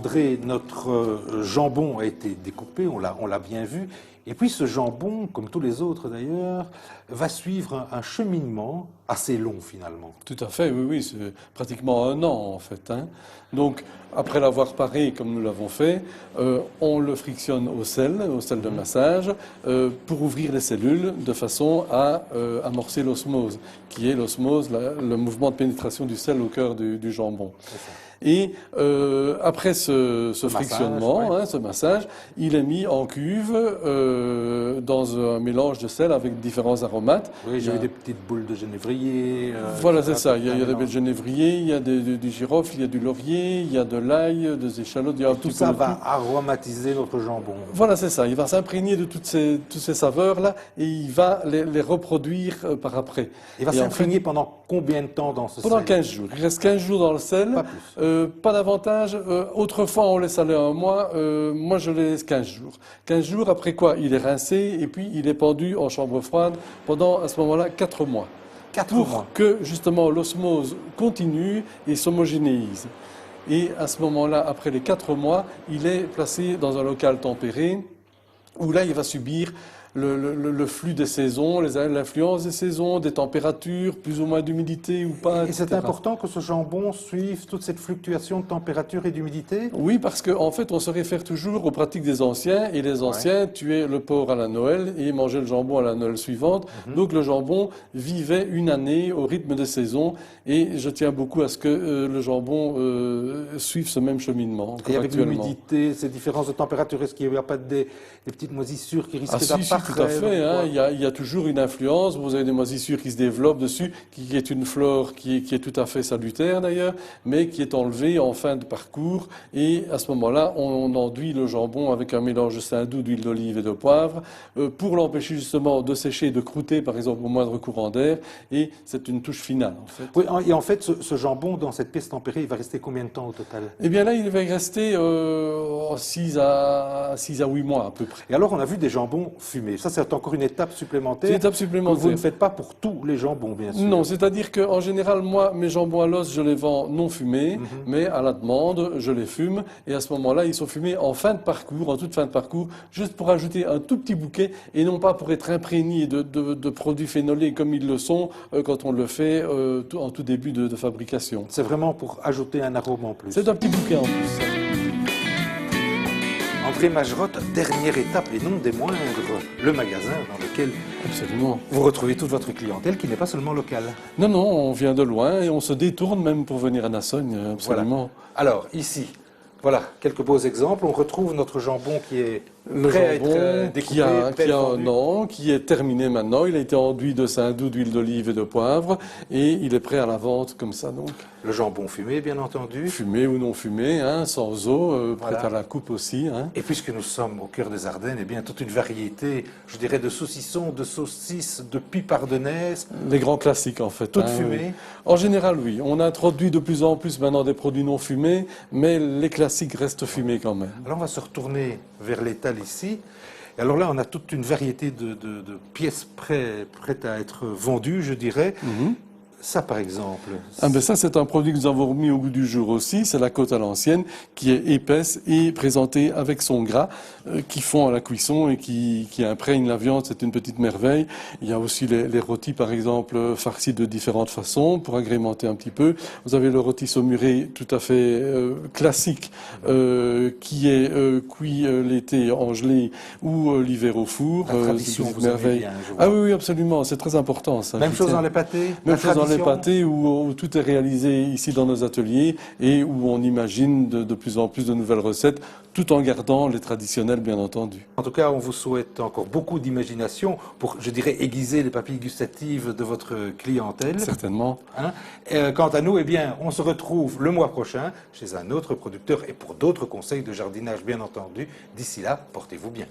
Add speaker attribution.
Speaker 1: André, notre jambon a été découpé, on l'a bien vu. Et puis ce jambon, comme tous les autres d'ailleurs, va suivre un cheminement assez long finalement.
Speaker 2: Tout à fait, oui, oui, c'est pratiquement 1 an en fait, hein. Donc, après l'avoir paré comme nous l'avons fait, on le frictionne au sel de massage, pour ouvrir les cellules de façon à amorcer l'osmose, qui est l'osmose, le mouvement de pénétration du sel au cœur du jambon. Et après ce frictionnement,
Speaker 1: massage,
Speaker 2: ce massage, il est mis en cuve dans un mélange de sel avec différents aromates.
Speaker 1: Oui, j'ai vu des petites boules de genévrier.
Speaker 2: Voilà, c'est ça. Il y a des baies de genévrier, il y a du girofle, il y a du laurier, il y a de l'ail, des échalotes. Il y a
Speaker 1: tout ça va aromatiser notre jambon.
Speaker 2: Voilà, c'est ça. Il va s'imprégner de toutes ces saveurs-là et il va les reproduire par après.
Speaker 1: Il va s'imprégner pendant combien de temps dans ce sel?
Speaker 2: Pendant 15 jours. Il reste 15 jours dans le sel.
Speaker 1: Pas plus.
Speaker 2: Pas davantage. Autrefois, on laisse aller 1 mois. Moi, je les laisse 15 jours. 15 jours, après quoi, il est rincé et puis il est pendu en chambre froide pendant, à ce moment-là, 4 mois.
Speaker 1: 4 mois.
Speaker 2: Pour que, justement, l'osmose continue et s'homogénéise. Et à ce moment-là, après les 4 mois, il est placé dans un local tempéré où là, il va subir le flux des saisons, l'influence des saisons, des températures, plus ou moins d'humidité ou pas.
Speaker 1: Et c'est important que ce jambon suive toute cette fluctuation de température et d'humidité?
Speaker 2: Oui, parce qu'en fait, on se réfère toujours aux pratiques des anciens. Et les anciens tuaient le porc à la Noël et mangeaient le jambon à la Noël suivante. Donc le jambon vivait 1 année au rythme des saisons. Et je tiens beaucoup à ce que le jambon suive ce même cheminement.
Speaker 1: Et avec l'humidité, ces différences de température, est-ce qu'il n'y a pas des petites moisissures qui risquent d'apparaître?
Speaker 2: Tout à fait, hein. Il y a toujours une influence. Vous avez des moisissures qui se développent dessus, qui est une flore qui est tout à fait salutaire d'ailleurs, mais qui est enlevée en fin de parcours. Et à ce moment-là, on enduit le jambon avec un mélange de saindoux, d'huile d'olive et de poivre pour l'empêcher justement de sécher et de croûter, par exemple, au moindre courant d'air. Et c'est une touche finale, en fait.
Speaker 1: Oui, et en fait, ce jambon, dans cette pièce tempérée, il va rester combien de temps au total?
Speaker 2: Eh bien là, il va y rester 6 à 8 mois à peu près.
Speaker 1: Et alors, on a vu des jambons fumés. Ça, c'est encore une étape supplémentaire.
Speaker 2: C'est une étape supplémentaire.
Speaker 1: Que vous ne faites pas pour tous les jambons, bien sûr.
Speaker 2: Non, c'est-à-dire qu'en général, moi, mes jambons à l'os, je les vends non fumés, mais à la demande, je les fume. Et à ce moment-là, ils sont fumés en fin de parcours, en toute fin de parcours, juste pour ajouter un tout petit bouquet et non pas pour être imprégné de produits phénolés comme ils le sont quand on le fait en tout début de fabrication.
Speaker 1: C'est vraiment pour ajouter un arôme en plus.
Speaker 2: C'est un petit bouquet en plus.
Speaker 1: André Magerotte, dernière étape et non des moindres, le magasin dans lequel
Speaker 2: Absolument.
Speaker 1: vous retrouvez toute votre clientèle qui n'est pas seulement locale.
Speaker 2: Non, non, on vient de loin et on se détourne même pour venir à Nassogne, absolument.
Speaker 1: Voilà. Alors, ici, voilà, quelques beaux exemples. On retrouve notre jambon qui est
Speaker 2: le
Speaker 1: prêt à
Speaker 2: jambon
Speaker 1: être découpé,
Speaker 2: qui a 1 an, qui est terminé maintenant. Il a été enduit de saindoux, d'huile d'olive et de poivre et il est prêt à la vente comme ça donc.
Speaker 1: Le jambon fumé, bien entendu.
Speaker 2: Fumé ou non fumé, hein, sans eau, prêt
Speaker 1: Voilà.
Speaker 2: à la coupe aussi. Hein.
Speaker 1: Et puisque nous sommes au cœur des Ardennes, eh bien toute une variété, je dirais, de saucissons, de saucisses, de pipes ardennaises.
Speaker 2: Les grands classiques en fait.
Speaker 1: Toutes
Speaker 2: hein,
Speaker 1: fumées.
Speaker 2: oui. En général, oui. On introduit de plus en plus maintenant des produits non fumés, mais les classiques restent fumés quand même.
Speaker 1: Alors on va se retourner vers l'étal ici. Et alors là, on a toute une variété de pièces prêtes à être vendues, je dirais. Ça, par exemple.
Speaker 2: Ah ben ça, c'est un produit que nous avons remis au goût du jour aussi. C'est la côte à l'ancienne, qui est épaisse et présentée avec son gras, qui fond à la cuisson et qui imprègne la viande. C'est une petite merveille. Il y a aussi les rôtis, par exemple, farcis de différentes façons pour agrémenter un petit peu. Vous avez le rôti saumuré tout à fait classique, qui est cuit l'été en gelée ou l'hiver au four.
Speaker 1: La tradition,
Speaker 2: c'est une
Speaker 1: vous aimez
Speaker 2: merveille.
Speaker 1: bien, je vois.
Speaker 2: Ah oui, oui, absolument. C'est très important, ça.
Speaker 1: Même chose dans les pâtés.
Speaker 2: Même chose dans les pâtés où tout est réalisé ici dans nos ateliers et où on imagine de plus en plus de nouvelles recettes tout en gardant les traditionnels bien entendu.
Speaker 1: En tout cas, on vous souhaite encore beaucoup d'imagination pour, je dirais, aiguiser les papilles gustatives de votre clientèle.
Speaker 2: Certainement.
Speaker 1: Hein. Quant à nous, eh bien, on se retrouve le mois prochain chez un autre producteur et pour d'autres conseils de jardinage bien entendu. D'ici là, portez-vous bien.